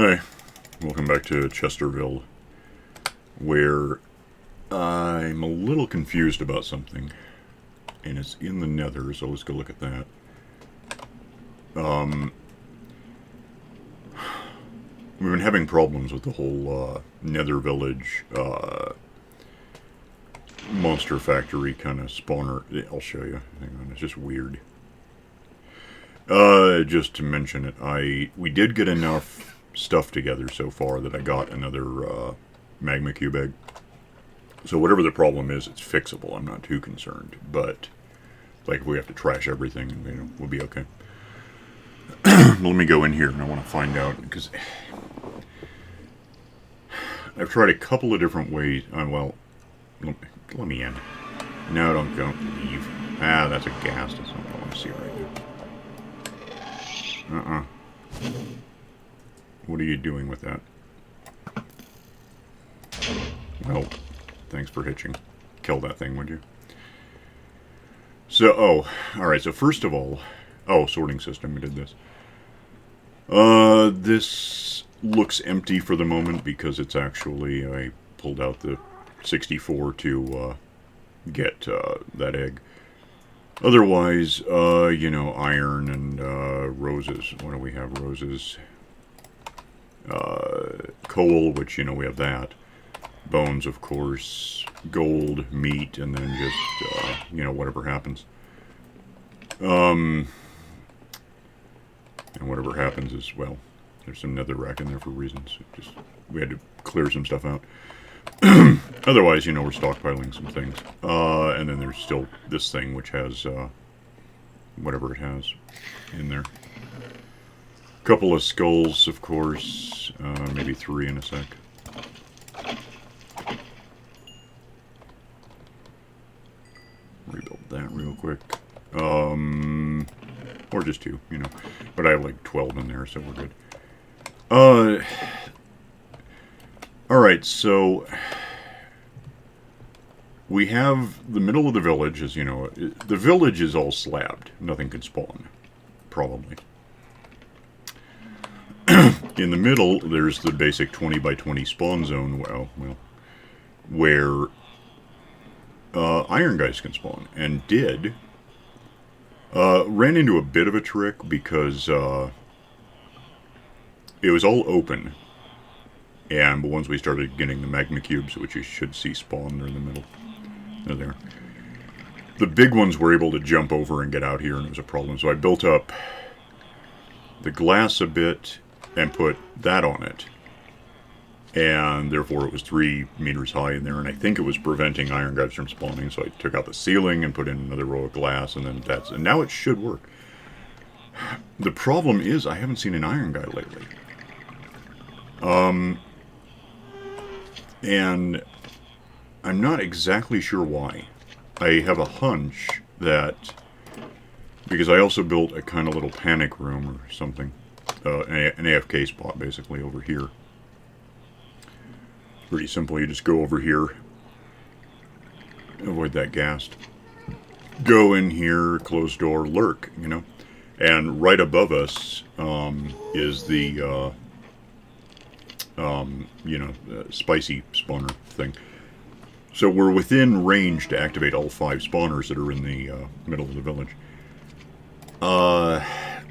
Hi, welcome back to Chesterville, where I'm a little confused about something, and it's in the nether, so let's go look at that. We've been having problems with the whole nether village monster factory kind of spawner. I'll show you. Hang on, it's just weird. Just to mention it, we did get enough stuff together so far that I got another magma cube egg. So whatever the problem is, it's fixable. I'm not too concerned, but like if we have to trash everything, we'll be okay. Let me go in here and I want to find out, because I've tried a couple of different ways. Well, let me in. No, don't go. Leave. Ah, that's a gas. That's not what I want to see right now. What are you doing with that? Well, thanks for hitching. Kill that thing, would you? So, alright, so first of all... sorting system, we did this. This looks empty for the moment because it's actually... I pulled out the 64 to get that egg. Otherwise, iron and roses. What do we have? Roses. Coal, which, we have that. Bones, of course. Gold, meat, and then just, whatever happens. And whatever happens is, well, there's some netherrack in there for reasons. We had to clear some stuff out. Otherwise, we're stockpiling some things. And then there's still this thing, which has, whatever it has in there. Couple of skulls, of course. Maybe 3 in a sec. Rebuild that real quick. Or just 2, But I have like 12 in there, so we're good. Alright, so... we have the middle of the village, as the village is all slabbed. Nothing can spawn. Probably. In the middle, there's the basic 20 by 20 spawn zone, where iron guys can spawn, and did. Ran into a bit of a trick because it was all open, and once we started getting the magma cubes, which you should see spawn, they're in the middle. They're there. The big ones were able to jump over and get out here, and it was a problem. So I built up the glass a bit and put that on it, and therefore it was 3 meters high in there, and I think it was preventing iron guys from spawning, so I took out the ceiling and put in another row of glass, and then and now it should work. The problem is I haven't seen an iron guy lately. And I'm not exactly sure why. I have a hunch that, because I also built a kind of little panic room or something, an AFK spot basically over here. Pretty simple, you just go over here, avoid that ghast, go in here, close door, lurk, and right above us is the, spicy spawner thing. So we're within range to activate all 5 spawners that are in the middle of the village.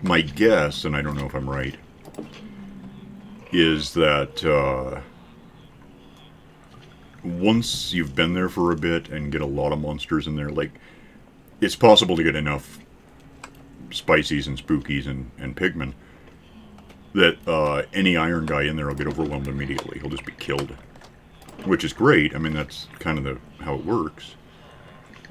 My guess, and I don't know if I'm right, is that once you've been there for a bit and get a lot of monsters in there, like, it's possible to get enough spicies and spookies and pigmen that any iron guy in there will get overwhelmed immediately. He'll just be killed. Which is great. I mean, that's kind of how it works.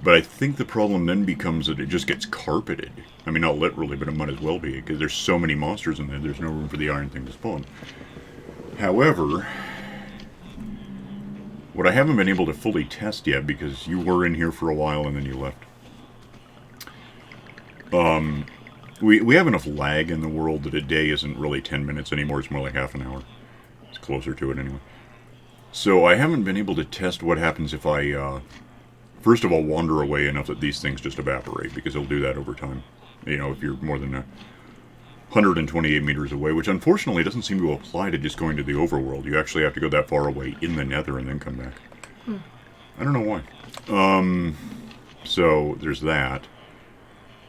But I think the problem then becomes that it just gets carpeted. I mean, not literally, but it might as well be, because there's so many monsters in there, there's no room for the iron thing to spawn. However, what I haven't been able to fully test yet, because you were in here for a while and then you left. We have enough lag in the world that a day isn't really 10 minutes anymore, it's more like half an hour. It's closer to it anyway. So I haven't been able to test what happens if I, first of all, wander away enough that these things just evaporate, because they'll do that over time. If you're more than 128 meters away, which unfortunately doesn't seem to apply to just going to the overworld. You actually have to go that far away in the nether and then come back. I don't know why. So there's that.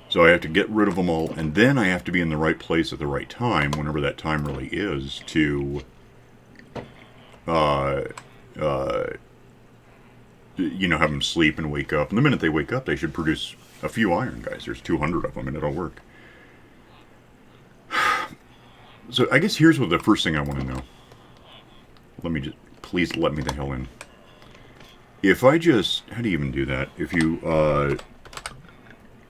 So I have to get rid of them all, and then I have to be in the right place at the right time, whenever that time really is, to, you know, have them sleep and wake up. And the minute they wake up, they should produce a few iron guys. There's 200 of them, and it'll work. So I guess here's what the first thing I want to know. Please let me the hell in. If I just, how do you even do that? If you,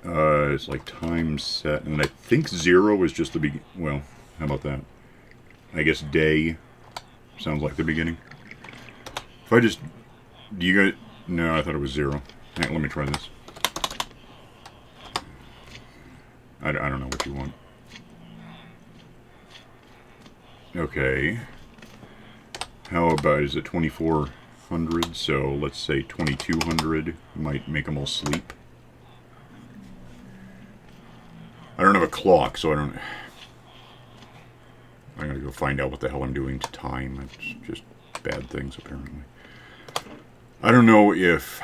it's like time set, and I think 0 is just the beginning. Well, how about that? I guess day sounds like the beginning. If I just, do you guys, no, I thought it was 0. Hang on, let me try this. I don't know what you want. Okay. How about, is it 2400? So let's say 2200 might make them all sleep. I don't have a clock, so I gotta go find out what the hell I'm doing to time. It's just bad things, apparently. I don't know if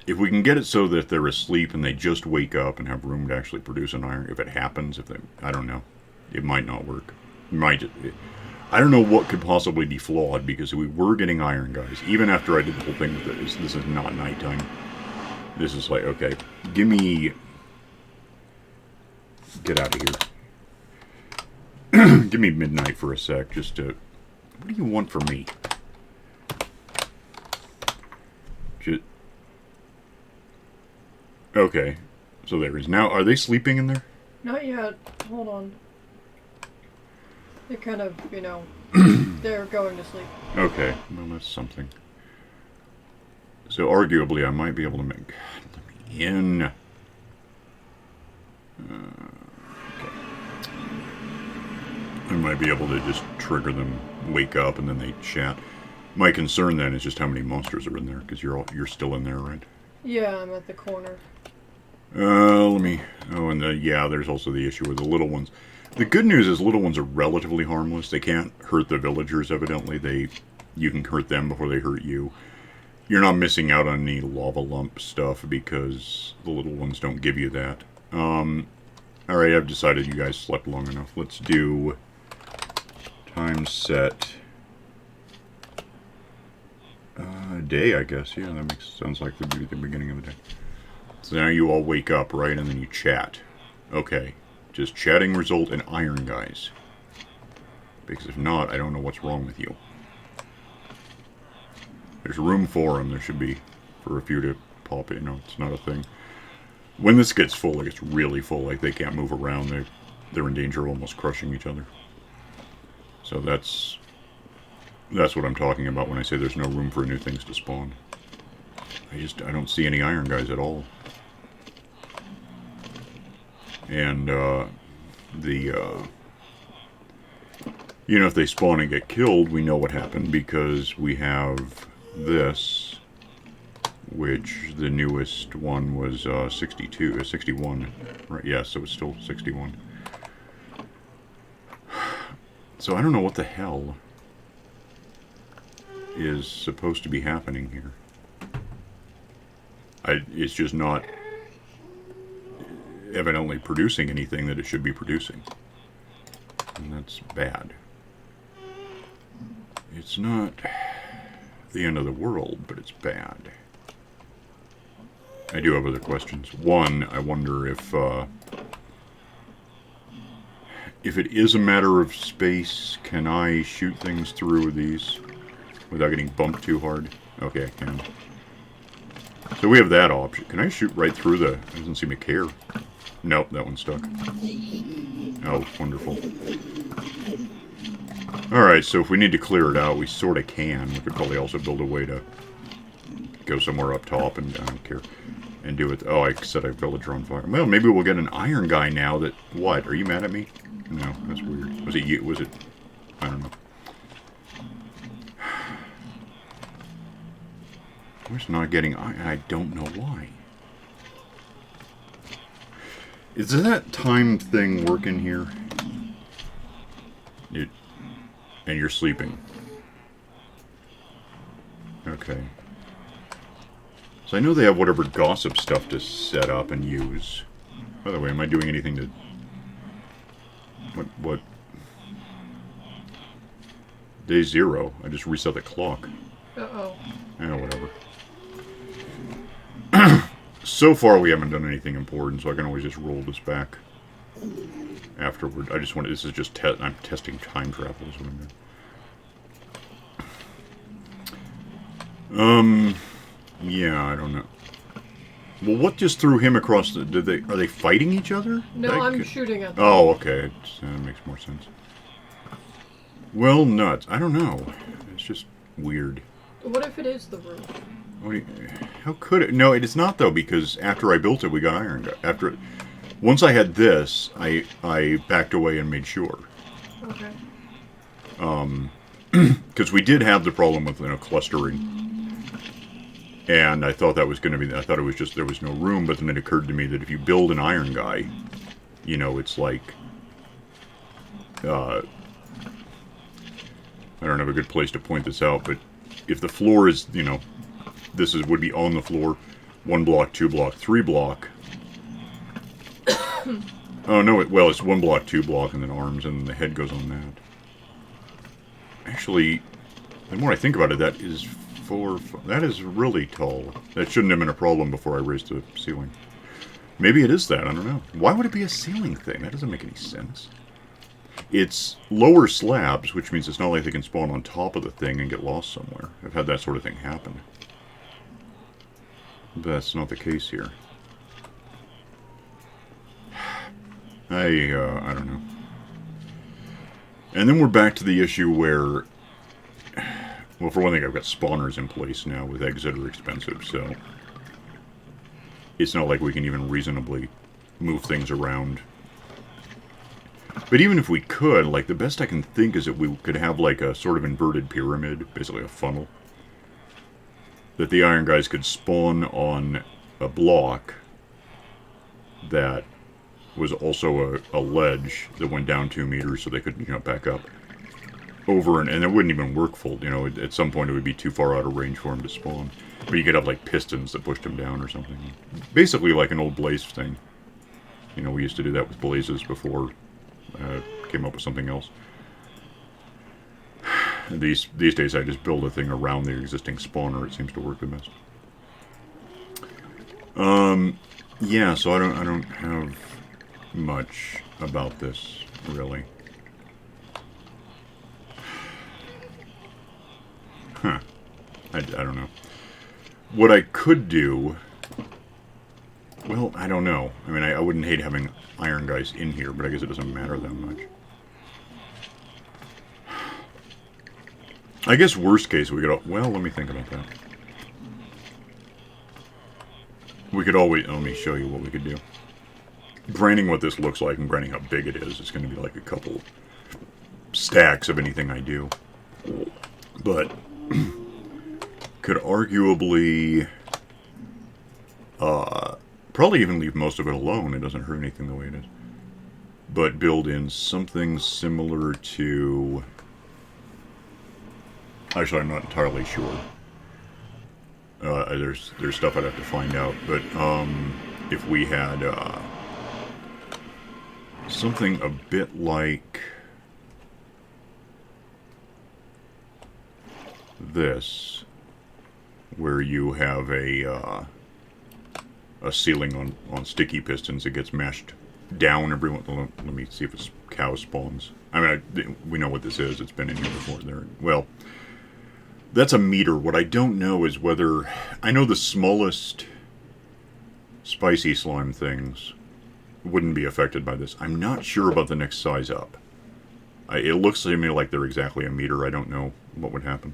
we can get it so that they're asleep and they just wake up and have room to actually produce an iron. If it happens, I don't know. It might not work. I don't know what could possibly be flawed, because we were getting iron guys. Even after I did the whole thing with this, this is not nighttime. This is like, okay, give me... Get out of here. Give me midnight for a sec, just to... What do you want from me? Okay, so there is. Now, are they sleeping in there? Not yet. Hold on. They're kind of, you know, they're going to sleep. Okay, well, that's something. So, arguably, I might be able to make... God, let me in. Okay. I might be able to just trigger them, wake up, and then they chat. My concern then is just how many monsters are in there, because you're still in there, right? Yeah, I'm at the corner. Let me... Oh, and yeah, there's also the issue with the little ones. The good news is little ones are relatively harmless. They can't hurt the villagers, evidently. You can hurt them before they hurt you. You're not missing out on any lava lump stuff, because the little ones don't give you that. Alright, I've decided you guys slept long enough. Let's do... Time set... day, I guess. Yeah, that sounds like the beginning of the day. So now you all wake up, right? And then you chat. Okay. Just chatting result in iron guys. Because if not, I don't know what's wrong with you. There's room for them. There should be for a few to pop in. No, it's not a thing. When this gets full, it gets really full. Like, they can't move around. They're in danger of almost crushing each other. So that's what I'm talking about when I say there's no room for new things to spawn. I don't see any iron guys at all. And, you know, if they spawn and get killed, we know what happened, because we have this, which the newest one was 61, right? Yeah, so it's still 61. So I don't know what the hell is supposed to be happening here. It's just not evidently producing anything that it should be producing. And that's bad. It's not the end of the world, but it's bad. I do have other questions. One, I wonder if it is a matter of space, can I shoot things through these without getting bumped too hard? Okay, I can. So we have that option. Can I shoot right through the... It doesn't seem to care. Nope, that one's stuck. Oh, wonderful. Alright, so if we need to clear it out, we sort of can. We could probably also build a way to go somewhere up top, and I don't care, and do it. Oh, I set a villager on fire. Well, maybe we'll get an iron guy now that... What? Are you mad at me? No, that's weird. Was it you? Was it... I don't know. I'm just not getting iron. I don't know why. Is that time thing working here? And you're sleeping. Okay. So I know they have whatever gossip stuff to set up and use. By the way, am I doing anything to... What? Day 0. I just reset the clock. Uh-oh. Whatever. So far, we haven't done anything important, so I can always just roll this back afterward. I just want to... This is just... I'm testing time travel is what I'm doing. Yeah, I don't know. Well, what just threw him across the... Are they fighting each other? No, I'm shooting at them. Oh, okay. It makes more sense. Well, nuts. I don't know. It's just weird. What if it is the roof? How could it? No, it is not, though, because after I built it, we got iron. Once I had this, I backed away and made sure. Okay. Because we did have the problem with, clustering. And I thought that was going to be... I thought it was just there was no room, but then it occurred to me that if you build an iron guy, it's like... I don't have a good place to point this out, but if the floor is, would be on the floor, 1 block, 2 block, 3 block. Oh, no, it's 1 block, 2 block, and then arms, and the head goes on that. Actually, the more I think about it, that is really tall. That shouldn't have been a problem before I raised the ceiling. Maybe it is that, I don't know. Why would it be a ceiling thing? That doesn't make any sense. It's lower slabs, which means it's not like they can spawn on top of the thing and get lost somewhere. I've had that sort of thing happen. But that's not the case here. I don't know. And then we're back to the issue where... Well, for one thing, I've got spawners in place now with eggs that are expensive, so... It's not like we can even reasonably move things around. But even if we could, the best I can think is that we could have, a sort of inverted pyramid, basically a funnel. That the iron guys could spawn on a block that was also a ledge that went down 2 meters so they could, back up. Over, and it wouldn't even work full, at some point it would be too far out of range for him to spawn. But you could have, pistons that pushed him down or something. Basically like an old blaze thing. We used to do that with blazes before... came up with something else. These days I just build a thing around the existing spawner. It seems to work the best. Yeah, so I don't have much about this, really. Huh. I don't know. What I could do... Well, I don't know. I mean, I wouldn't hate having iron guys in here, but I guess it doesn't matter that much. I guess worst case we could... Well, let me think about that. We could always... Let me show you what we could do. Granting what this looks like and granting how big it is, it's going to be like a couple stacks of anything I do. But... could arguably... probably even leave most of it alone. It doesn't hurt anything the way it is. But build in something similar to... Actually, I'm not entirely sure. There's stuff I'd have to find out. But if we had something a bit like this, where you have a ceiling on sticky pistons that gets meshed down every once. Let me see if it's cow spawns. I mean, we know what this is. It's been in here before. Well, that's a meter. What I don't know is whether... I know the smallest spicy slime things wouldn't be affected by this. I'm not sure about the next size up. It looks to me like they're exactly a meter. I don't know what would happen.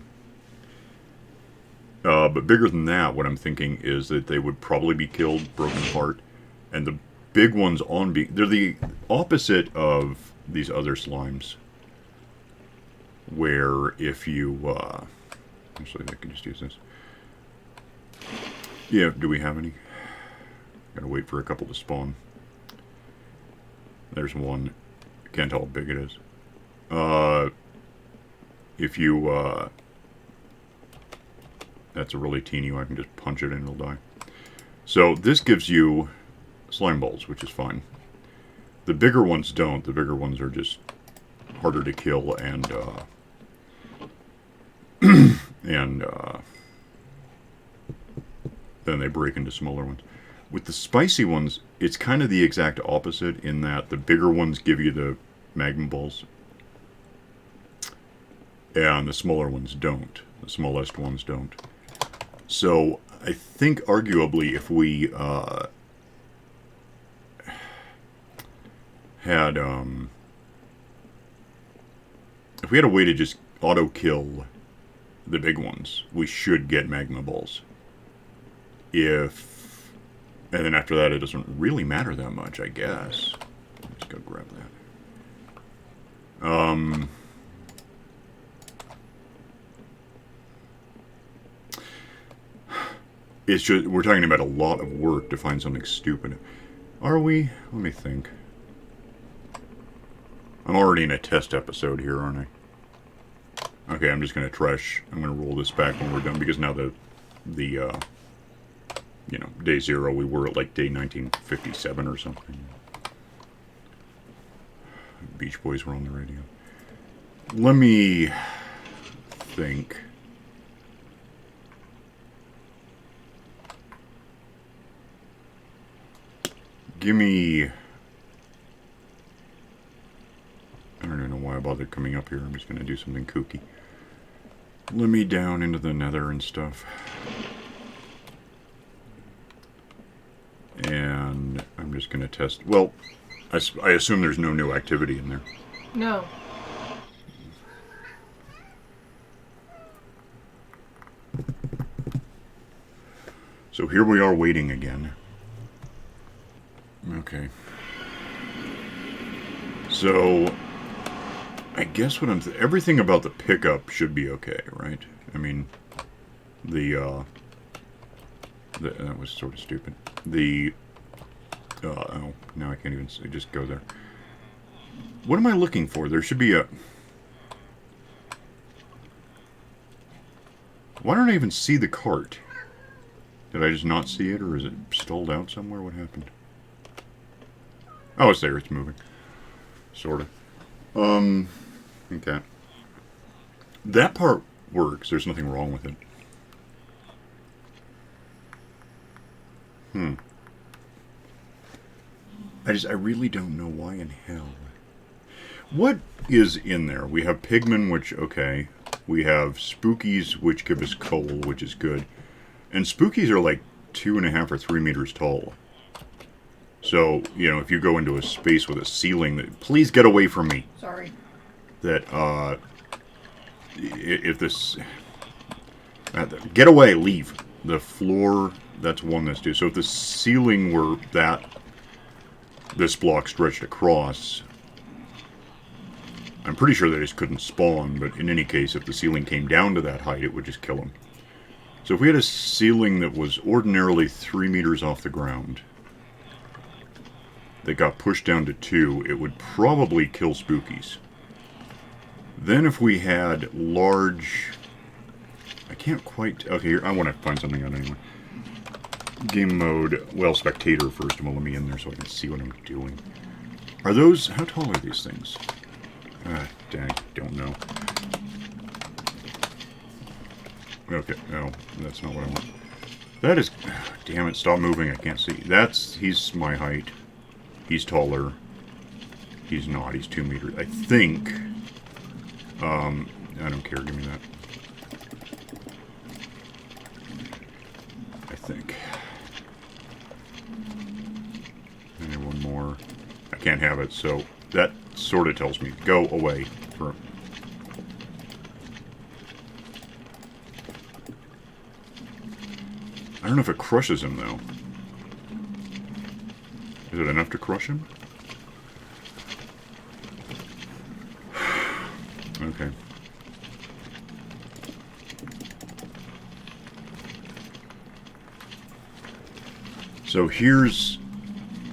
But bigger than that, what I'm thinking is that they would probably be killed, broken apart, and the big ones they're the opposite of these other slimes, where if you, actually I can just use this. Yeah, do we have any? Gotta wait for a couple to spawn. There's one. Can't tell how big it is. if you, that's a really teeny one. I can just punch it and it'll die. So this gives you slime balls, which is fine. The bigger ones don't. The bigger ones are just harder to kill and, and, then they break into smaller ones. With the spicy ones, it's kind of the exact opposite in that the bigger ones give you the magma balls. And the smaller ones don't. The smallest ones don't. So, I think arguably if we had if we had a way to just auto-kill the big ones, we should get magma balls. And then after that, it doesn't really matter that much, I guess. Let's go grab that. It's just, we're talking about a lot of work to find something stupid. Are we? Let me think. I'm already in a test episode here, aren't I? Okay, I'm just going to trash. I'm going to roll this back when we're done, because now you know, day 0, we were at like day 1957 or something. Beach Boys were on the radio. Let me think. Give me... I don't even know why I bothered coming up here. I'm just going to do something kooky. Let me down into the nether and stuff. And I'm just going to test... Well, I assume there's no new activity in there. No. So here we are waiting again. Okay. So, I guess what I'm... everything about the pickup should be okay, right? I mean, that was sort of stupid. Oh, now I can't even say, just go there. What am I looking for? There should be a... Why don't I even see the cart? Did I just not see it, or is it stalled out somewhere? What happened? Oh, it's there. It's moving. Sort of. Okay. That part works. There's nothing wrong with it. I really don't know why in hell. What is in there? We have pigmen, which, okay. We have spookies, which give us coal, which is good. And spookies are like 2.5 or 3 meters tall. So, you know, if you go into a space with a ceiling, that please get away from me. Sorry. That, if this... get away, leave. The floor, that's one that's due. So if the ceiling were that... this block stretched across... I'm pretty sure they just couldn't spawn, but in any case, if the ceiling came down to that height, it would just kill them. So if we had a ceiling that was ordinarily 3 meters off the ground, that got pushed down to 2, it would probably kill spookies. Then if we had large... I can't quite... Okay, here, I want to find something out anyway. Game mode... Well, spectator, first of all. Let me in there so I can see what I'm doing. Are those... How tall are these things? Dang, don't know. Okay, no, that's not what I want. That is... Damn it, stop moving, I can't see. That's... He's my height. He's taller. He's not, he's 2 meters. I think... I don't care, give me that. I think. And one more. I can't have it, so that sort of tells me, go away. For I don't know if it crushes him, though. Is it enough to crush him? Okay. So here's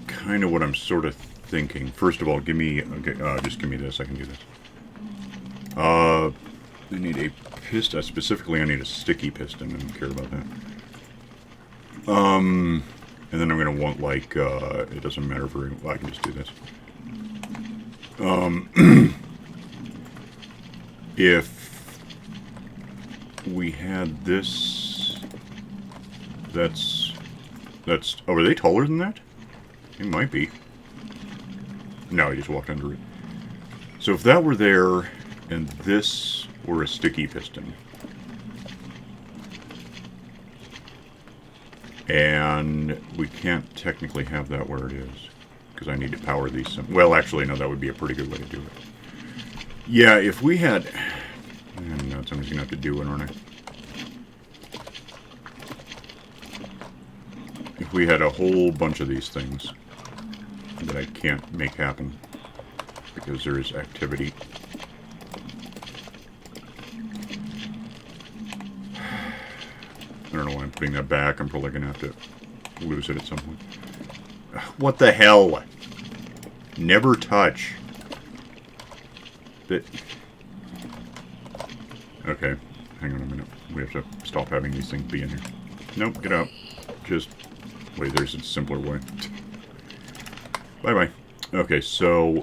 kind of what I'm sort of thinking. First of all, give me... Okay, just give me this. I can do this. I need a piston. Specifically, I need a sticky piston. I don't care about that. And then I'm going to want, like, it doesn't matter very well. I can just do this. If we had this, that's, oh, are they taller than that? It might be. No, I just walked under it. So if that were there, and this were a sticky piston, and we can't technically have that where it is, because I need to power these. Well, actually, no, that would be a pretty good way to do it. Yeah, if we had... no, somebody's going to have to do it, aren't I? If we had a whole bunch of these things that I can't make happen because there is activity. I don't know why I'm putting that back. I'm probably going to have to lose it at some point. What the hell? Never touch. Okay, hang on a minute. We have to stop having these things be in here. Nope, get out. Just... wait, there's a simpler way. Bye-bye. Okay, so...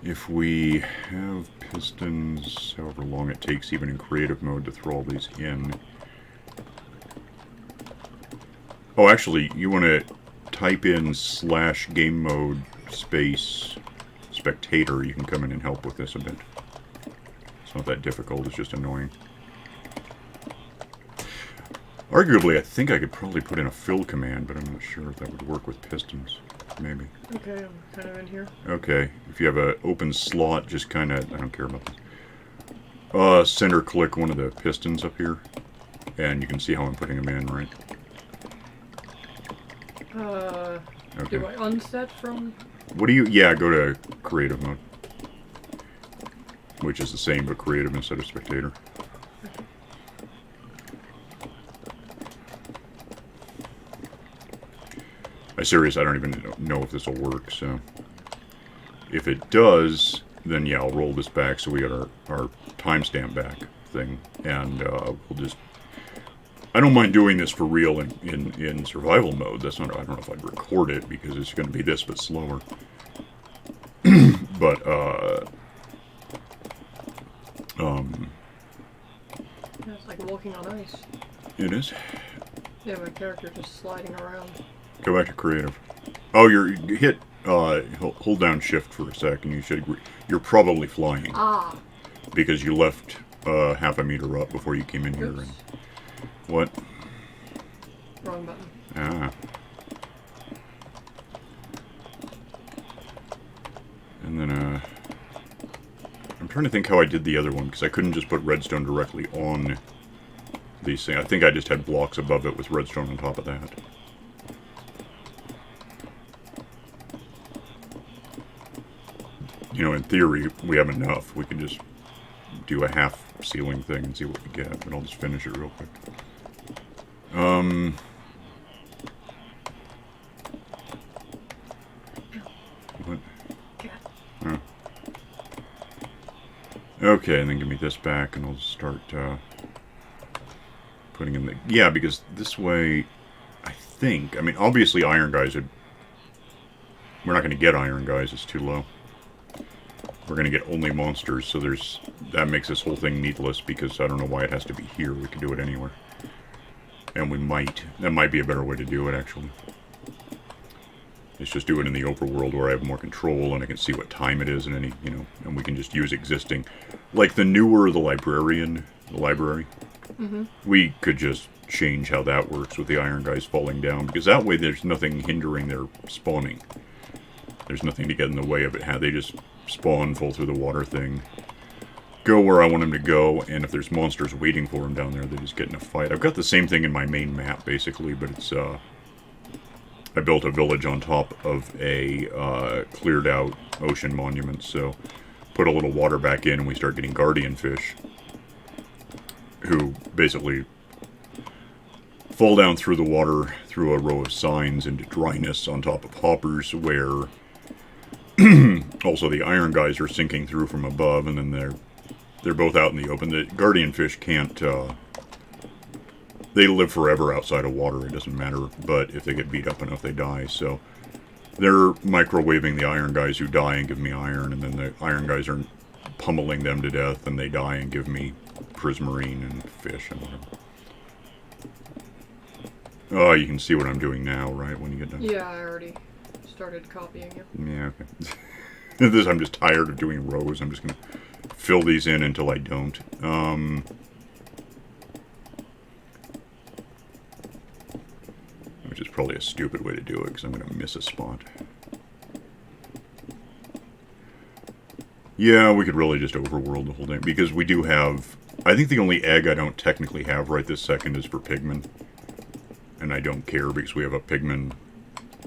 if we have pistons, however long it takes even in creative mode to throw all these in... oh, actually, you want to type in /game mode space spectator. You can come in and help with this a bit. It's not that difficult, it's just annoying. Arguably, I think I could probably put in a fill command, but I'm not sure if that would work with pistons. Maybe. Okay, I'm kind of in here. Okay, if you have an open slot, just kind of... I don't care about this. Center click one of the pistons up here, and you can see how I'm putting them in, right? Okay. Do I unset from... what do you... yeah, go to creative mode. Which is the same, but creative instead of spectator. I'm serious, I don't even know if this will work, so... if it does, then yeah, I'll roll this back so we got our timestamp back thing, and we'll just... I don't mind doing this for real in survival mode. That's not... I don't know if I'd record it, because it's going to be this, but slower. But, yeah, it's like walking on ice. it is. Yeah, my character just sliding around. Go back to creative. Oh, you hit, hold down shift for a second. You should... you're probably flying. Ah! Because you left half a meter up before you came in here. Oops. And what? Wrong button. Ah. And then, I'm trying to think how I did the other one, because I couldn't just put redstone directly on these things. I think I just had blocks above it with redstone on top of that. You know, in theory, we have enough. We can just do a half ceiling thing and see what we get, but I'll just finish it real quick. What? Oh. Okay, and then give me this back, and I'll start putting in the... yeah, because this way, I think... I mean, obviously iron guys would... we're not going to get iron guys, it's too low. We're going to get only monsters, so there's... that makes this whole thing needless, because I don't know why it has to be here. We can do it anywhere. And we might. That might be a better way to do it, actually. Let's just do it in the overworld where I have more control, and I can see what time it is, and any, you know, and we can just use existing... like the newer the library, we could just change how that works with the iron guys falling down, because that way there's nothing hindering their spawning. There's nothing to get in the way of it. They just spawn, fall through the water thing, go where I want them to go, and if there's monsters waiting for them down there, they just get in a fight. I've got the same thing in my main map, basically, but it's, I built a village on top of a cleared out ocean monument, so put a little water back in and we start getting guardian fish, who basically fall down through the water through a row of signs into dryness on top of hoppers, where also the iron guys are sinking through from above, and then they're they're both out in the open. The guardian fish can't, they live forever outside of water, it doesn't matter, but if they get beat up enough, they die, so they're microwaving the iron guys who die and give me iron, and then the iron guys are pummeling them to death, and they die and give me prismarine and fish and whatever. Oh, you can see what I'm doing now, right, when you get done? Yeah, I already started copying you. Yeah, okay. I'm just tired of doing rows. I'm just going to fill these in until I don't. Which is probably a stupid way to do it, because I'm going to miss a spot. Yeah, we could really just overworld the whole thing, because we do have... I think the only egg I don't technically have right this second is for pigmen. And I don't care, because we have a pigman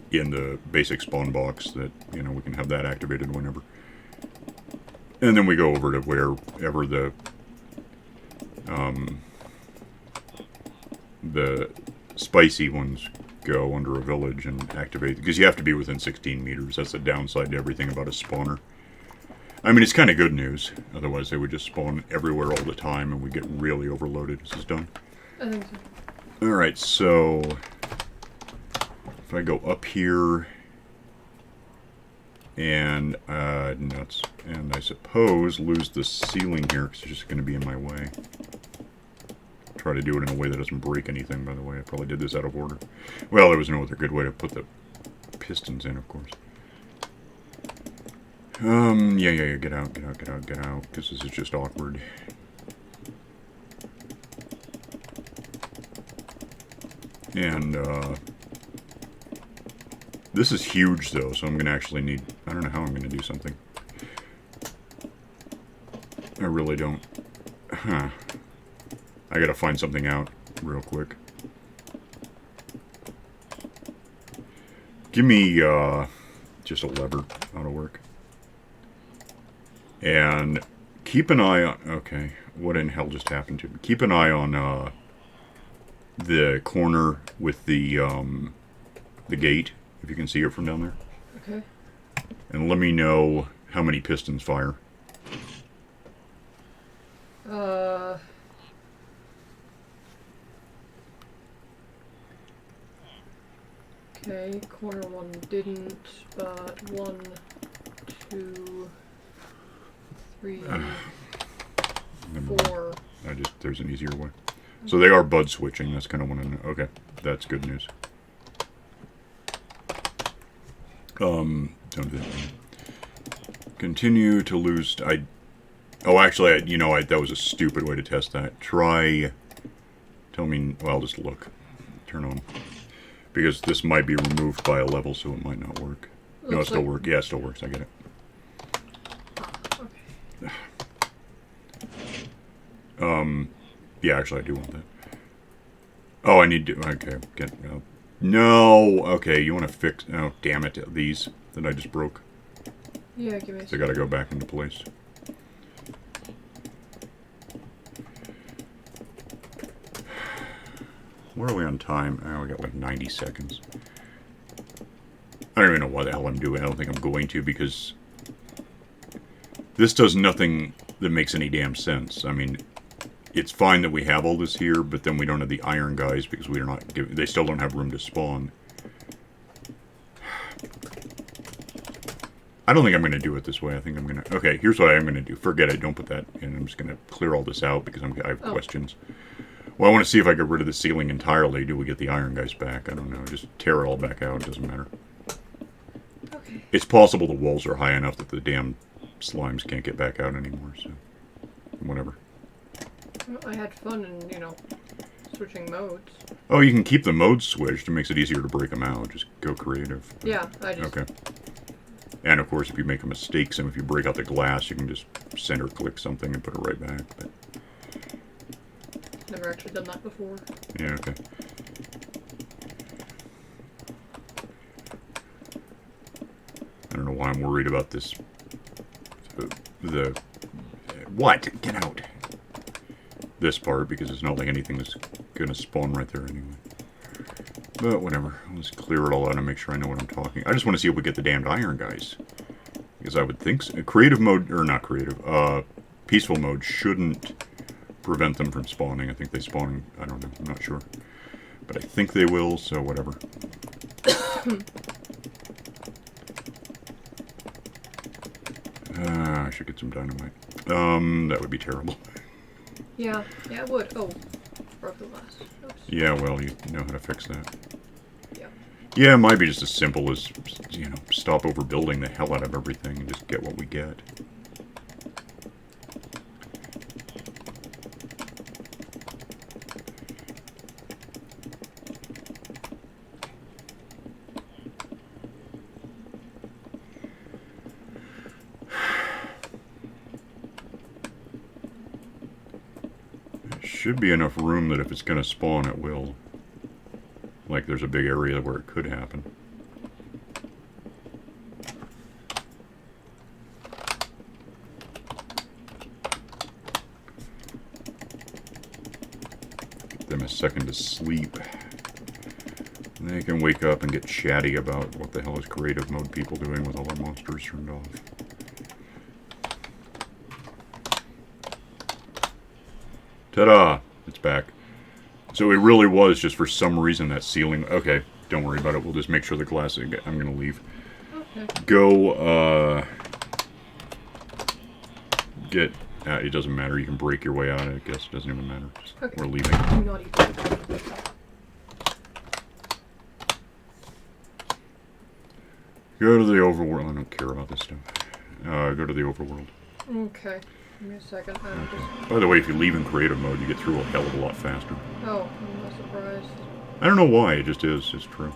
in the basic spawn box that, you know, we can have that activated whenever. And then we go over to wherever the spicy ones go under a village and activate, because you have to be within 16 meters. That's the downside to everything about a spawner. I mean, it's kind of good news. Otherwise, they would just spawn everywhere all the time, and we get really overloaded. This is done. I think so. Alright, so if I go up here and nuts, and I suppose lose the ceiling here because it's just going to be in my way. Try to do it in a way that doesn't break anything, by the way. I probably did this out of order. Well, there was no other good way to put the pistons in, of course. Yeah, get out, because this is just awkward. And, this is huge, though, so I'm going to actually need... I don't know how I'm going to do something. I really don't. Huh. I gotta find something out real quick. Give me, just a lever. That'll work. And keep an eye on... Okay, what in hell just happened to me? Keep an eye on, the corner with the gate, if you can see it from down there. Okay. And let me know how many pistons fire. Okay, corner one didn't, but 1, 2, 3, 4. There's an easier way. So they are bud switching, that's kind of what I know. Okay, that's good news. Don't do that. Continue to lose... Oh, actually, that was a stupid way to test that. Try... Tell me... Well, I'll just look. Turn on. Because this might be removed by a level, so it might not work. No, it still works. Yeah, it still works. I get it. Okay. Yeah, actually, I do want that. Oh, I need to... Okay, get... No! Okay, you want to fix... Oh, damn it. These that I just broke. Yeah, give me a They gotta go back into place. Where are we on time? Oh, we got like 90 seconds. I don't even know what the hell I'm doing. I don't think I'm going to, because this does nothing that makes any damn sense. I mean, it's fine that we have all this here, but then we don't have the iron guys because we are not giving... They still don't have room to spawn. I don't think I'm going to do it this way. I think I'm going to... Okay, here's what I'm going to do. Forget it. Don't put that in. I'm just going to clear all this out because I have questions. Well, I want to see if I get rid of the ceiling entirely. Do we get the iron guys back? I don't know. Just tear it all back out. It doesn't matter. Okay. It's possible the walls are high enough that the damn slimes can't get back out anymore, so... Whatever. Well, I had fun in, switching modes. Oh, you can keep the modes switched. It makes it easier to break them out. Just go creative. Yeah, I just... Okay. And, of course, if you make a mistake, if you break out the glass, you can just center click something and put it right back. But never actually done that before. yeah, okay. I don't know why I'm worried about this. What? Get out. This part, because it's not like anything is going to spawn right there anyway. But whatever. Let's clear it all out and make sure I know what I'm talking. I just want to see if we get the damned iron guys. Because I would think so. Creative mode, or not creative, peaceful mode shouldn't prevent them from spawning. I think they spawn, I don't know, I'm not sure. But I think they will, so whatever. I should get some dynamite. That would be terrible. Yeah, it would. Oh, broke the glass. Oops. Yeah, well, you know how to fix that. Yeah. Yeah, it might be just as simple as, you know, stop overbuilding the hell out of everything and just get what we get. Should be enough room that if it's going to spawn, it will. Like, there's a big area where it could happen. Give them a second to sleep. And they can wake up and get chatty about what the hell is creative mode people doing with all their monsters turned off. Ta-da! It's back. So it really was just for some reason that ceiling... Okay, don't worry about it. We'll just make sure the glass... I'm going to leave. Okay. Go, get... it doesn't matter. You can break your way out, I guess. It doesn't even matter. Okay. We're leaving. I'm not even. Go to the overworld. I don't care about this stuff. Go to the overworld. Okay. Give me a second. I'm just... By the way, if you leave in creative mode, you get through a hell of a lot faster. Oh, I'm not surprised. I don't know why. It just is. It's true.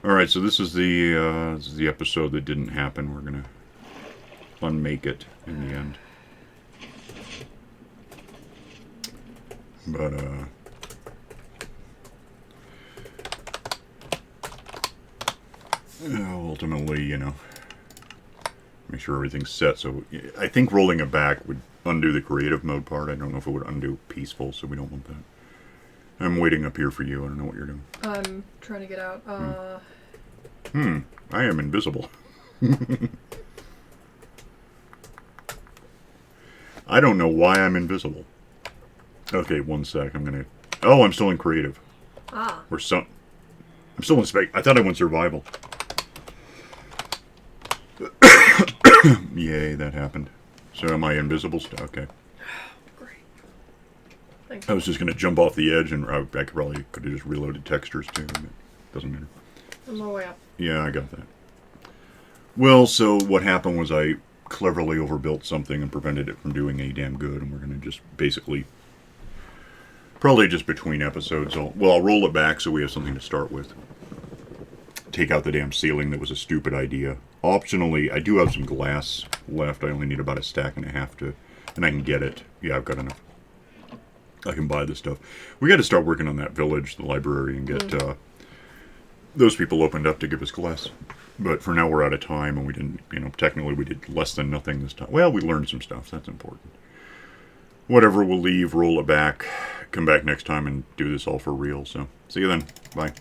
Alright, so this is the episode that didn't happen. We're going to unmake it in the end. But, ultimately, you know, make sure everything's set. So I think rolling it back would undo the creative mode part. I don't know if it would undo peaceful, so we don't want that. I'm waiting up here for you. I don't know what you're doing. I'm trying to get out. I am invisible. I don't know why I'm invisible. Okay, one sec. I'm gonna... Oh, I'm still in creative. Ah. Or some... I'm still in spec... I thought I went survival. Yay, that happened. So am I invisible still? Okay. Great. Thanks. I was just gonna jump off the edge and I could have just reloaded textures too, but it doesn't matter. I'm on my way up. Yeah, I got that. Well, so what happened was I cleverly overbuilt something and prevented it from doing any damn good, and we're gonna just basically... Probably just between episodes. I'll roll it back so we have something to start with. Take out the damn ceiling that was a stupid idea. Optionally, I do have some glass left. I only need about a stack and a half to... And I can get it. Yeah, I've got enough. I can buy this stuff. We got to start working on that village, the library, and get those people opened up to give us glass. But for now, we're out of time, and we didn't... You know, technically, we did less than nothing this time. Well, we learned some stuff. That's important. Whatever, we'll leave, roll it back, come back next time, and do this all for real. So, see you then. Bye.